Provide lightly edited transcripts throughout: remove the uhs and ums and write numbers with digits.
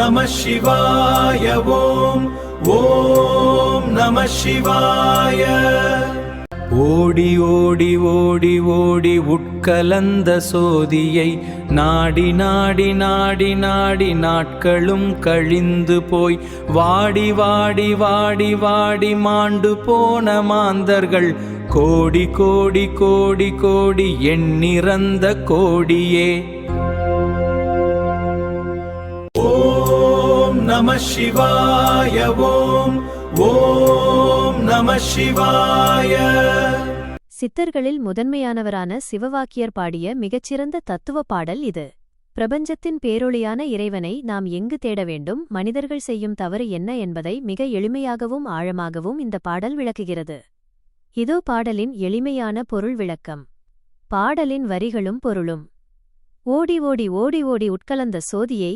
நம சிவாய. ஓம் ஓம் நம சிவாய. ஓடி ஓடி ஓடி ஓடி உட்கலந்த சோதியை நாடி நாடி நாடி நாடி நாட்களும் கழிந்து போய் வாடி வாடி வாடி வாடி மாண்டு போன மாந்தர்கள் கோடி கோடி கோடி கோடி எண்ணிறந்த கோடியே. ஓம் நம சிவாய. ஓம் ஓம் நம சிவாய. சித்தர்களில் முதன்மையானவரான சிவவாக்கியர் பாடிய மிகச்சிறந்த தத்துவ பாடல் இது. பிரபஞ்சத்தின் பேரொளியான இறைவனை நாம் எங்கு தேட வேண்டும், மனிதர்கள் செய்யும் தவறு என்ன என்பதை மிக எளிமையாகவும் ஆழமாகவும் இந்த பாடல் விளக்குகிறது. இதோ பாடலின் எளிமையான பொருள் விளக்கம். பாடலின் வரிகளும் பொருளும். ஓடி ஓடி ஓடி ஓடி உட்கலந்த சோதியை.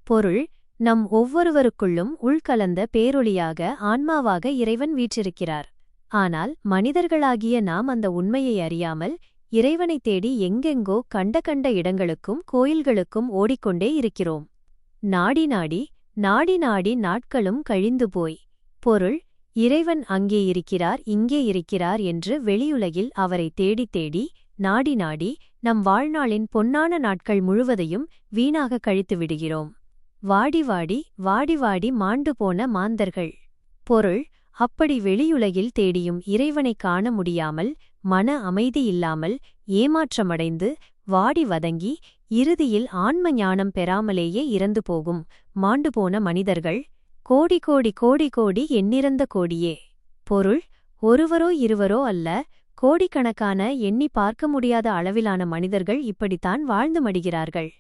பொருள்: நம் ஒவ்வொருவருக்குள்ளும் உள்கலந்த பேரொளியாக ஆன்மாவாக இறைவன் வீற்றிருக்கிறார். ஆனால் மனிதர்களாகிய நாம் அந்த உண்மையை அறியாமல் இறைவனை தேடி எங்கெங்கோ கண்ட கண்ட இடங்களுக்கும் கோயில்களுக்கும் ஓடிக்கொண்டே இருக்கிறோம். நாடி நாடி நாடி நாடி நாட்களும் கழிந்து போய். பொருள்: இறைவன் அங்கே இருக்கிறார், இங்கே இருக்கிறார் என்று வெளியுலகில் அவரை தேடி தேடி நாடி நாடி நம் வாழ்நாளின் பொன்னான நாட்கள் முழுவதையும் வீணாக கழித்து விடுகிறோம். வாடி வாடி வாடி வாடி மாண்டு போன மாந்தர்கள். பொருள்: அப்படி வெளியுலகில் தேடியும் இறைவனை காண முடியாமல், மன அமைதி இல்லாமல், ஏமாற்றமடைந்து, வாடி வதங்கி, இறுதியில் ஆன்ம ஞானம் பெறாமலேயே இறந்து போகும் மாண்டு போன மனிதர்கள் கோடி கோடி கோடி கோடி எண்ணிறந்த கோடியே. பொருள்: ஒருவரோ இருவரோ அல்ல, கோடிக்கணக்கான எண்ணி பார்க்க முடியாத அளவிலான மனிதர்கள் இப்படித்தான் வாழ்ந்து மடிகிறார்கள்.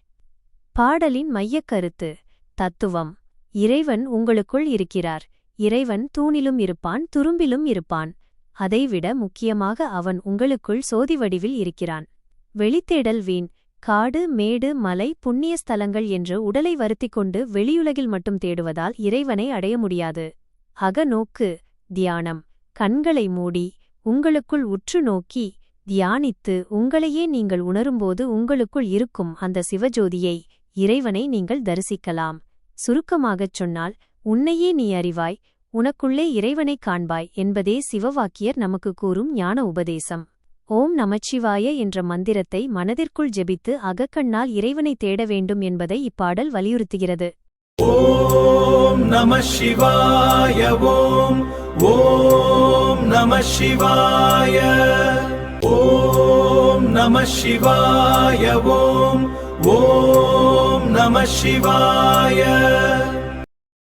பாடலின் மையக்கருத்து. தத்துவம்: இறைவன் உங்களுக்குள் இருக்கிறார். இறைவன் தூணிலும் இருப்பான், துரும்பிலும் இருப்பான். அதைவிட முக்கியமாக அவன் உங்களுக்குள் சோதி வடிவில் இருக்கிறான். வெளித்தேடல் வீண். காடு, மேடு, மலை, புண்ணிய ஸ்தலங்கள் என்று உடலை வருத்திக் கொண்டு வெளியுலகில் மட்டும் தேடுவதால் இறைவனை அடைய முடியாது. அகநோக்கு. தியானம். கண்களை மூடி உங்களுக்குள் உற்று நோக்கி தியானித்து உங்களையே நீங்கள் உணரும்போது உங்களுக்குள் இருக்கும் அந்த சிவஜோதியை, இறைவனை நீங்கள் தரிசிக்கலாம். சுருக்கமாகச் சொன்னால், உன்னையே நீ அறிவாய், உனக்குள்ளே இறைவனைக் காண்பாய் என்பதே சிவவாக்கியர் நமக்கு கூறும் ஞான உபதேசம். ஓம் நமச்சிவாய என்ற மந்திரத்தை மனதிற்குள் ஜெபித்து அகக்கண்ணால் இறைவனை தேட வேண்டும் என்பதை இப்பாடல் வலியுறுத்துகிறது. ஓம் நம சிவாய. ஓம் ஓம் நம சிவாய. ஓம் நம சிவாய. ஓம் ஓம் நம சிவாய.